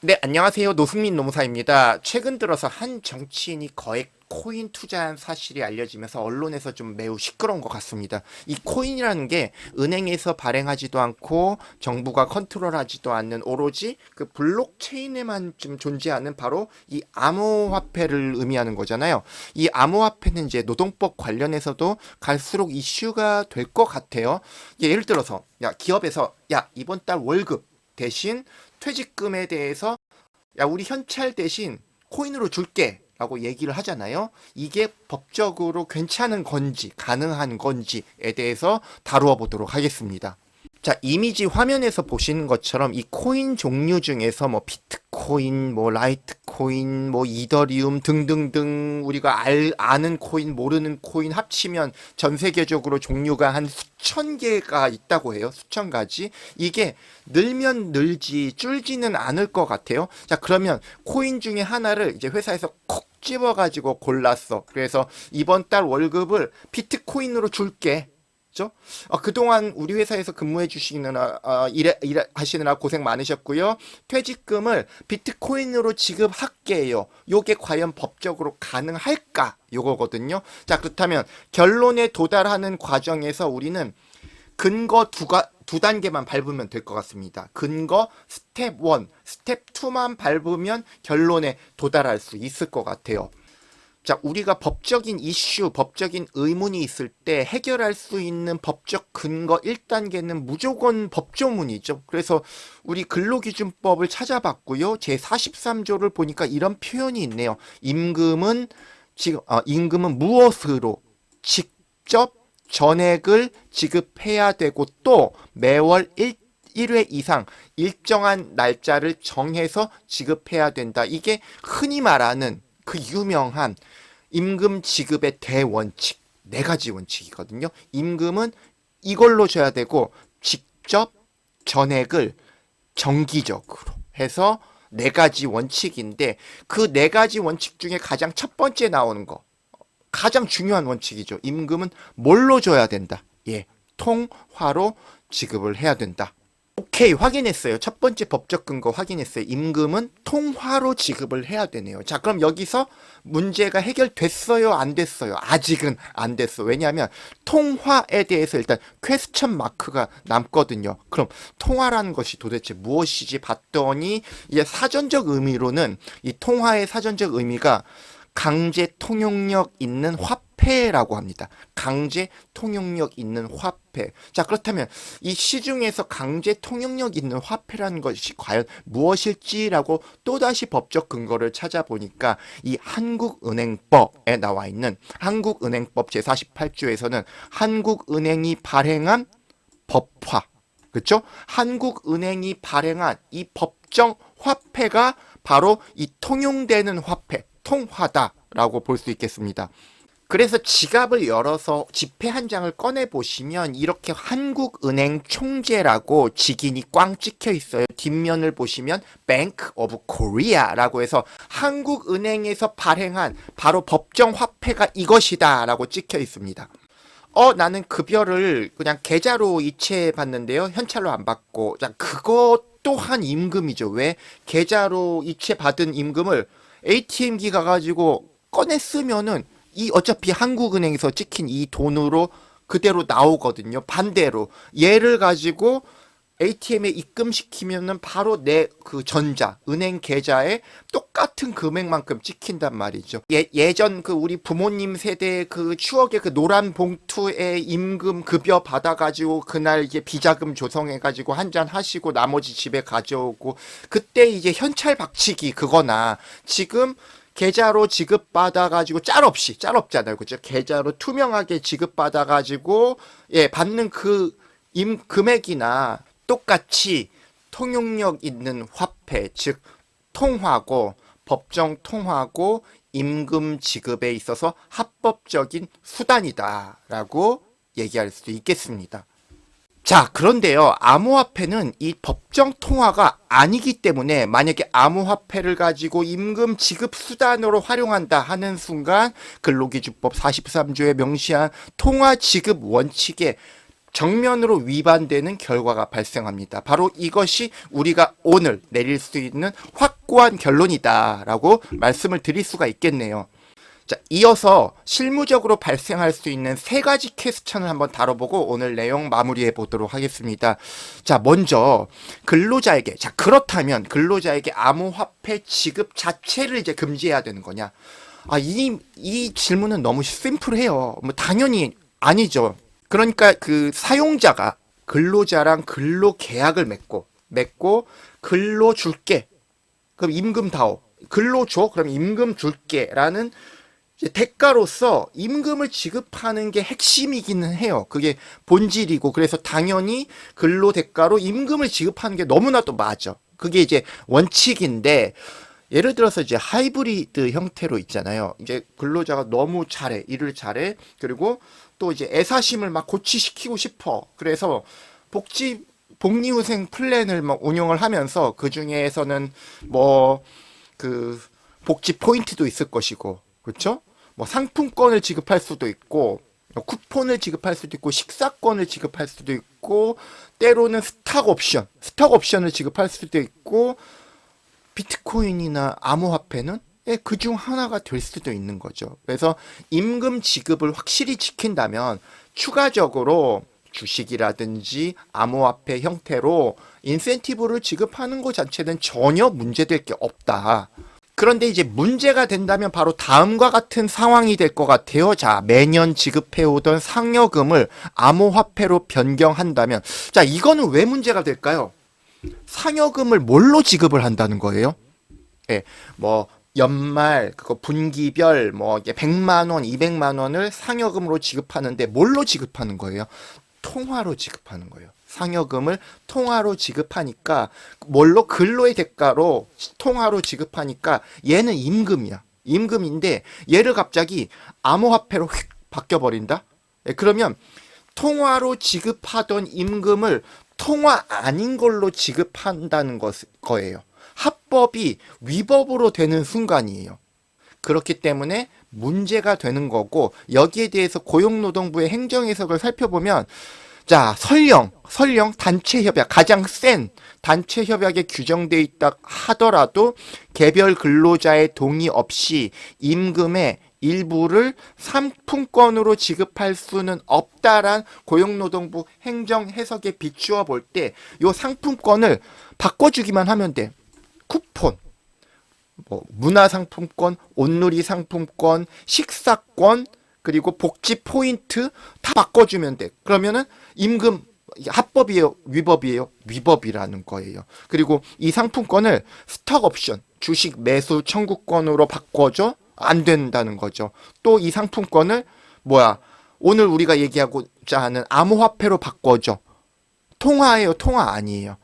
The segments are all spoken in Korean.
네, 안녕하세요. 노승민 노무사입니다. 최근 들어서 한 정치인이 거액 코인 투자한 사실이 알려지면서 언론에서 좀 매우 시끄러운 것 같습니다. 이 코인이라는 게 은행에서 발행하지도 않고 정부가 컨트롤하지도 않는 오로지 그 블록체인에만 좀 존재하는 바로 이 암호화폐를 의미하는 거잖아요. 이 암호화폐는 이제 노동법 관련해서도 갈수록 이슈가 될 것 같아요. 예를 들어서 야, 기업에서 야, 이번 달 월급 대신 퇴직금에 대해서 야, 우리 현찰 대신 코인으로 줄게 라고 얘기를 하잖아요. 이게 법적으로 괜찮은 건지 가능한 건지에 대해서 다루어 보도록 하겠습니다. 자, 이미지 화면에서 보시는 것처럼 이 코인 종류 중에서 뭐 비트코인, 뭐 라이트코인, 뭐 이더리움 등등등 우리가 아는 코인, 모르는 코인 합치면 전 세계적으로 종류가 한 수천 개가 있다고 해요. 수천 가지. 이게 늘면 늘지 줄지는 않을 것 같아요. 자, 그러면 코인 중에 하나를 이제 회사에서 콕 집어가지고 골랐어. 그래서 이번 달 월급을 비트코인으로 줄게. 그죠? 그동안 우리 회사에서 근무해 주시느라 일하시느라 고생 많으셨고요. 퇴직금을 비트코인으로 지급할게요. 요게 과연 법적으로 가능할까? 요거거든요. 자, 그렇다면 결론에 도달하는 과정에서 우리는 근거 두 단계만 밟으면 될 것 같습니다. 근거 스텝 1, 스텝 2만 밟으면 결론에 도달할 수 있을 것 같아요. 자, 우리가 법적인 이슈, 법적인 의문이 있을 때 해결할 수 있는 법적 근거 1단계는 무조건 법조문이죠. 그래서 우리 근로기준법을 찾아봤고요. 제43조를 보니까 이런 표현이 있네요. 임금은 무엇으로 직접 전액을 지급해야 되고 또 매월 1회 이상 일정한 날짜를 정해서 지급해야 된다. 이게 흔히 말하는 그 유명한 임금 지급의 대원칙, 네 가지 원칙이거든요. 임금은 이걸로 줘야 되고 직접 전액을 정기적으로 해서 네 가지 원칙인데 그 네 가지 원칙 중에 가장 첫 번째 나오는 거, 가장 중요한 원칙이죠. 임금은 뭘로 줘야 된다. 예, 통화로 지급을 해야 된다. 오케이, 확인했어요. 첫 번째 법적 근거 확인했어요. 임금은 통화로 지급을 해야 되네요. 자, 그럼 여기서 문제가 해결됐어요? 안 됐어요? 아직은 안 됐어. 왜냐하면 통화에 대해서 일단 퀘스천 마크가 남거든요. 그럼 통화라는 것이 도대체 무엇이지 봤더니 이제 사전적 의미로는 이 통화의 사전적 의미가 강제 통용력 있는 화폐라고 합니다. 강제 통용력 있는 화폐. 자, 그렇다면 이 시중에서 강제 통용력 있는 화폐라는 것이 과연 무엇일지라고 또다시 법적 근거를 찾아보니까 이 한국은행법에 나와 있는 한국은행법 제48조에서는 한국은행이 발행한 법화, 그렇죠? 한국은행이 발행한 이 법정 화폐가 바로 이 통용되는 화폐, 통화다라고 볼 수 있겠습니다. 그래서 지갑을 열어서 지폐 한 장을 꺼내 보시면 이렇게 한국은행 총재라고 직인이 꽝 찍혀 있어요. 뒷면을 보시면 Bank of Korea라고 해서 한국은행에서 발행한 바로 법정 화폐가 이것이다라고 찍혀 있습니다. 나는 급여를 그냥 계좌로 이체해 봤는데요. 현찰로 안 받고. 자, 그것 또한 임금이죠. 왜? 계좌로 이체 받은 임금을 ATM기 가가지고 꺼내 쓰면은 이 어차피 한국은행에서 찍힌 이 돈으로 그대로 나오거든요. 반대로 얘를 가지고 ATM에 입금시키면은 바로 내 그 은행 계좌에 똑같은 금액만큼 찍힌단 말이죠. 예전 그 우리 부모님 세대 그 추억의 그 노란 봉투에 임금 급여 받아가지고 그날 이제 비자금 조성해가지고 한 잔 하시고 나머지 집에 가져오고 그때 이제 현찰 박치기 그거나 지금 계좌로 지급받아가지고 짤 없잖아요. 그죠? 계좌로 투명하게 지급받아가지고 예, 받는 그 금액이나 똑같이 통용력 있는 화폐, 즉 통화고 법정 통화고 임금 지급에 있어서 합법적인 수단이다라고 얘기할 수 있겠습니다. 자, 그런데요, 암호화폐는 이 법정 통화가 아니기 때문에 만약에 암호화폐를 가지고 임금 지급 수단으로 활용한다 하는 순간 근로기준법 43조에 명시한 통화 지급 원칙에 정면으로 위반되는 결과가 발생합니다. 바로 이것이 우리가 오늘 내릴 수 있는 확고한 결론이다라고 말씀을 드릴 수가 있겠네요. 자, 이어서 실무적으로 발생할 수 있는 세 가지 퀘스천을 한번 다뤄보고 오늘 내용 마무리해 보도록 하겠습니다. 자, 먼저 근로자에게, 자, 그렇다면 근로자에게 암호화폐 지급 자체를 이제 금지해야 되는 거냐? 이 질문은 너무 심플해요. 뭐 당연히 아니죠. 그러니까 그 사용자가 근로자랑 근로 계약을 맺고 근로 줄게. 그럼 임금 다오. 근로 줘. 그럼 임금 줄게라는 대가로서 임금을 지급하는 게 핵심이기는 해요. 그게 본질이고, 그래서 당연히 근로 대가로 임금을 지급하는 게 너무나도 맞아. 그게 이제 원칙인데, 예를 들어서 이제 하이브리드 형태로 있잖아요. 이제 근로자가 너무 잘해, 일을 잘해. 그리고 또 이제 애사심을 막 고취시키고 싶어. 그래서 복리후생 플랜을 막 운영을 하면서 그 중에서는 뭐 그 복지 포인트도 있을 것이고, 그렇죠? 뭐 상품권을 지급할 수도 있고, 쿠폰을 지급할 수도 있고, 식사권을 지급할 수도 있고, 때로는 스탁 옵션을 지급할 수도 있고, 비트코인이나 암호화폐는 그 중 하나가 될 수도 있는 거죠. 그래서 임금 지급을 확실히 지킨다면 추가적으로 주식이라든지 암호화폐 형태로 인센티브를 지급하는 것 자체는 전혀 문제될 게 없다. 그런데 이제 문제가 된다면 바로 다음과 같은 상황이 될 것 같아요. 자, 매년 지급해오던 상여금을 암호화폐로 변경한다면, 자, 이거는 왜 문제가 될까요? 상여금을 뭘로 지급을 한다는 거예요? 예, 뭐 연말 그거 분기별 뭐 이게 100만 원, 200만 원을 상여금으로 지급하는데 뭘로 지급하는 거예요? 통화로 지급하는 거예요. 상여금을 통화로 지급하니까 뭘로 근로의 대가로 통화로 지급하니까 얘는 임금이야. 임금인데 얘를 갑자기 암호화폐로 휙 바뀌어 버린다. 예, 그러면 통화로 지급하던 임금을 통화 아닌 걸로 지급한다는 거예요. 합법이 위법으로 되는 순간이에요. 그렇기 때문에 문제가 되는 거고, 여기에 대해서 고용노동부의 행정해석을 살펴보면, 자, 설령 단체 협약, 가장 센 단체 협약에 규정되어 있다 하더라도 개별 근로자의 동의 없이 임금의 일부를 상품권으로 지급할 수는 없다란 고용노동부 행정해석에 비추어 볼 때 이 상품권을 바꿔주기만 하면 돼. 쿠폰, 뭐 문화상품권, 옷놀이 상품권, 식사권, 그리고 복지 포인트 다 바꿔주면 돼. 그러면은 임금 합법이에요, 위법이에요? 위법이라는 거예요. 그리고 이 상품권을 스톡 옵션, 주식 매수 청구권으로 바꿔줘? 안 된다는 거죠. 또 이 상품권을 오늘 우리가 얘기하고자 하는 암호화폐로 바꿔줘. 통화예요, 통화 아니에요?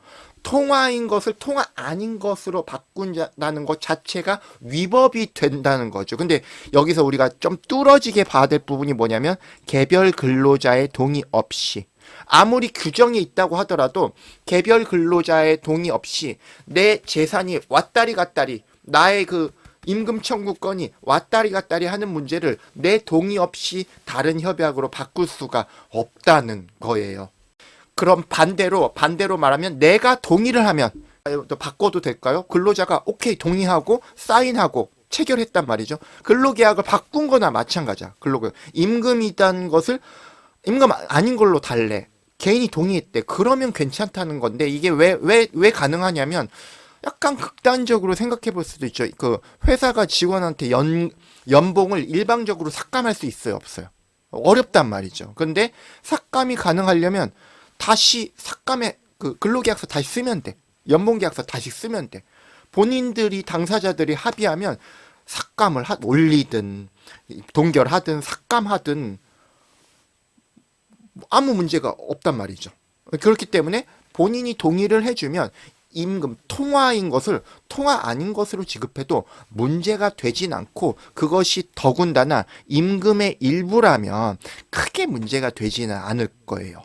통화인 것을 통화 아닌 것으로 바꾼다는 것 자체가 위법이 된다는 거죠. 근데 여기서 우리가 좀 뚫어지게 봐야 될 부분이 뭐냐면 개별 근로자의 동의 없이, 아무리 규정이 있다고 하더라도 개별 근로자의 동의 없이 내 재산이 왔다리 갔다리, 나의 그 임금 청구권이 왔다리 갔다리 하는 문제를 내 동의 없이 다른 협약으로 바꿀 수가 없다는 거예요. 그럼 반대로 말하면 내가 동의를 하면 바꿔도 될까요? 근로자가 오케이 동의하고 사인하고 체결했단 말이죠. 근로계약을 바꾼 거나 마찬가지야. 근로계약. 임금이라는 것을 임금 아닌 걸로 달래. 개인이 동의했대. 그러면 괜찮다는 건데 이게 왜 가능하냐면 약간 극단적으로 생각해 볼 수도 있죠. 그 회사가 직원한테 연봉을 일방적으로 삭감할 수 있어요, 없어요? 어렵단 말이죠. 근데 삭감이 가능하려면 다시 삭감에 그 근로계약서 다시 쓰면 돼. 연봉계약서 다시 쓰면 돼. 본인들이 당사자들이 합의하면 삭감을 올리든 동결하든 삭감하든 아무 문제가 없단 말이죠. 그렇기 때문에 본인이 동의를 해주면 임금 통화인 것을 통화 아닌 것으로 지급해도 문제가 되진 않고, 그것이 더군다나 임금의 일부라면 크게 문제가 되지는 않을 거예요.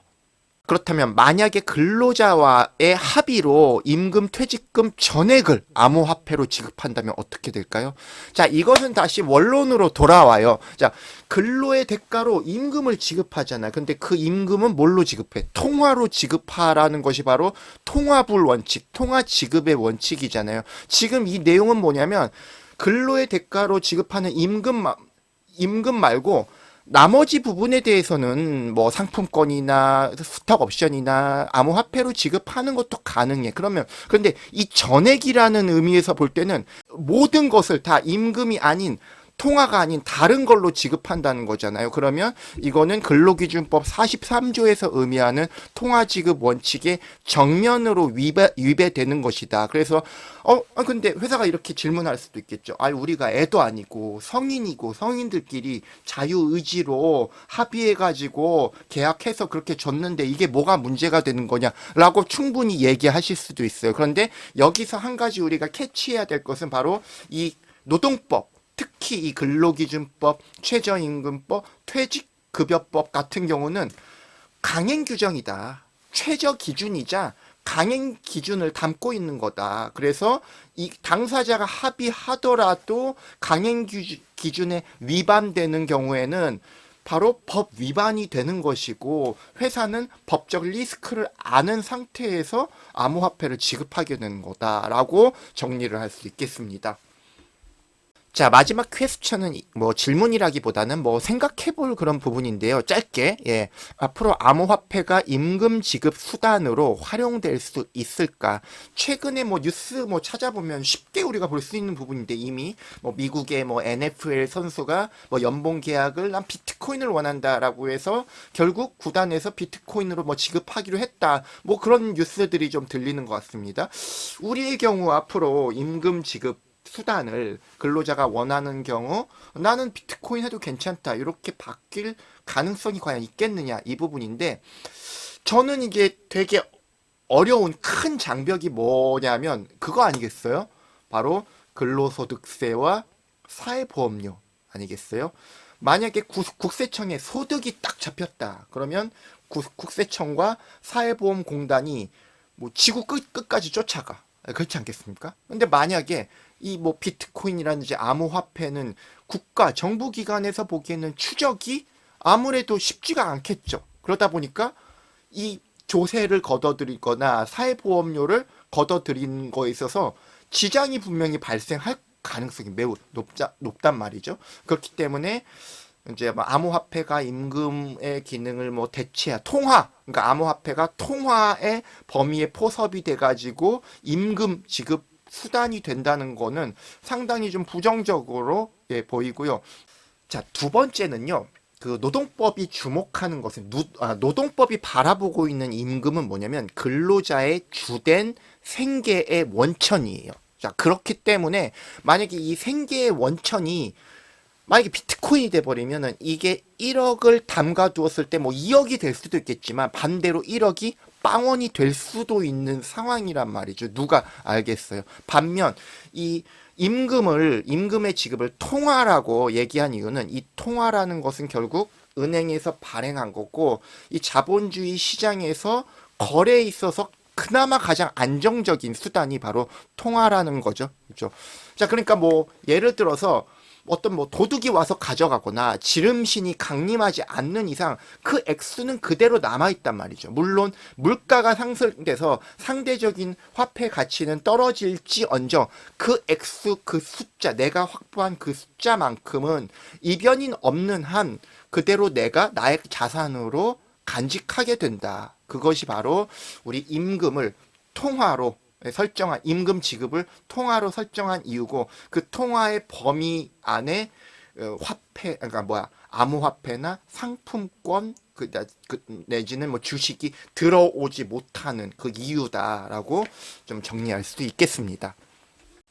그렇다면 만약에 근로자와의 합의로 임금, 퇴직금 전액을 암호화폐로 지급한다면 어떻게 될까요? 자, 이것은 다시 원론으로 돌아와요. 자, 근로의 대가로 임금을 지급하잖아요. 근데 그 임금은 뭘로 지급해? 통화로 지급하라는 것이 바로 통화불 원칙, 통화 지급의 원칙이잖아요. 지금 이 내용은 뭐냐면 근로의 대가로 지급하는 임금 말고 나머지 부분에 대해서는 뭐 상품권이나 스톡 옵션이나 암호화폐로 지급하는 것도 가능해. 그런데 이 전액이라는 의미에서 볼 때는 모든 것을 다 임금이 아닌 통화가 아닌 다른 걸로 지급한다는 거잖아요. 그러면 이거는 근로기준법 43조에서 의미하는 통화지급 원칙에 정면으로 위배되는 것이다. 그래서 근데 회사가 이렇게 질문할 수도 있겠죠. 우리가 애도 아니고 성인이고 성인들끼리 자유의지로 합의해가지고 계약해서 그렇게 줬는데 이게 뭐가 문제가 되는 거냐라고 충분히 얘기하실 수도 있어요. 그런데 여기서 한 가지 우리가 캐치해야 될 것은 바로 이 노동법, 특히 이 근로기준법, 최저임금법, 퇴직급여법 같은 경우는 강행 규정이다. 최저 기준이자 강행 기준을 담고 있는 거다. 그래서 이 당사자가 합의하더라도 강행 기준에 위반되는 경우에는 바로 법 위반이 되는 것이고 회사는 법적 리스크를 아는 상태에서 암호화폐를 지급하게 되는 거다라고 정리를 할 수 있겠습니다. 자, 마지막 퀘스천은 뭐 질문이라기보다는 뭐 생각해볼 그런 부분인데요. 짧게, 앞으로 암호화폐가 임금 지급 수단으로 활용될 수 있을까? 최근에 뭐 뉴스 뭐 찾아보면 쉽게 우리가 볼 수 있는 부분인데 이미 뭐 미국의 뭐 NFL 선수가 뭐 연봉 계약을 난 비트코인을 원한다라고 해서 결국 구단에서 비트코인으로 뭐 지급하기로 했다. 뭐 그런 뉴스들이 좀 들리는 것 같습니다. 우리의 경우 앞으로 임금 지급 수단을 근로자가 원하는 경우 나는 비트코인 해도 괜찮다 이렇게 바뀔 가능성이 과연 있겠느냐 이 부분인데 저는 이게 되게 어려운 큰 장벽이 뭐냐면 그거 아니겠어요? 바로 근로소득세와 사회보험료 아니겠어요? 만약에 국세청에 소득이 딱 잡혔다 그러면 국세청과 사회보험공단이 뭐 지구 끝까지 쫓아가 그렇지 않겠습니까? 근데 만약에 이 뭐 비트코인이라든지 암호화폐는 국가 정부기관에서 보기에는 추적이 아무래도 쉽지가 않겠죠. 그러다 보니까 이 조세를 걷어들이거나 사회보험료를 걷어들이는 거에 있어서 지장이 분명히 발생할 가능성이 매우 높단 말이죠. 그렇기 때문에 이제 뭐 암호화폐가 임금의 기능을 뭐 그러니까 암호화폐가 통화의 범위에 포섭이 돼가지고 임금 지급 수단이 된다는 거는 상당히 좀 부정적으로 보이고요. 자, 두 번째는요. 그 노동법이 주목하는 것은 노동법이 바라보고 있는 임금은 뭐냐면 근로자의 주된 생계의 원천이에요. 자, 그렇기 때문에 만약에 이 생계의 원천이 만약에 비트코인이 돼버리면은 이게 1억을 담가두었을 때 뭐 2억이 될 수도 있겠지만 반대로 1억이 빵원이 될 수도 있는 상황이란 말이죠. 누가 알겠어요. 반면 이 임금의 지급을 통화라고 얘기한 이유는 이 통화라는 것은 결국 은행에서 발행한 거고 이 자본주의 시장에서 거래에 있어서 그나마 가장 안정적인 수단이 바로 통화라는 거죠. 그렇죠? 자, 그러니까 뭐 예를 들어서 어떤 뭐 도둑이 와서 가져가거나 지름신이 강림하지 않는 이상 그 액수는 그대로 남아있단 말이죠. 물론 물가가 상승돼서 상대적인 화폐 가치는 떨어질지언정 그 액수, 그 숫자, 내가 확보한 그 숫자만큼은 이변이 없는 한 그대로 내가 나의 자산으로 간직하게 된다. 그것이 바로 우리 임금을 통화로 설정한 임금 지급을 통화로 설정한 이유고 그 통화의 범위 안에 화폐 그러니까 암호화폐나 상품권 내지는 뭐 주식이 들어오지 못하는 그 이유다라고 좀 정리할 수도 있겠습니다.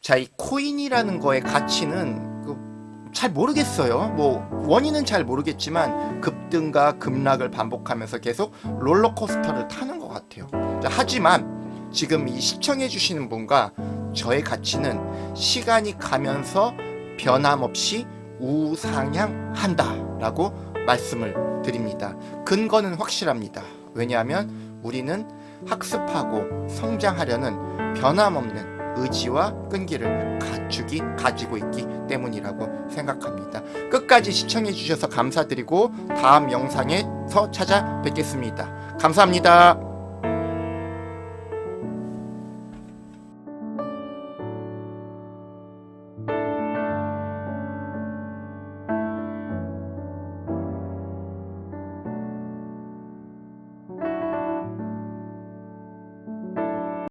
자, 이 코인이라는 거의 가치는 잘 모르겠어요. 뭐 원인은 잘 모르겠지만 급등과 급락을 반복하면서 계속 롤러코스터를 타는 것 같아요. 자, 하지만 지금 이 시청해 주시는 분과 저의 가치는 시간이 가면서 변함없이 우상향한다 라고 말씀을 드립니다. 근거는 확실합니다. 왜냐하면 우리는 학습하고 성장하려는 변함없는 의지와 끈기를 가지고 있기 때문이라고 생각합니다. 끝까지 시청해 주셔서 감사드리고 다음 영상에서 찾아뵙겠습니다. 감사합니다.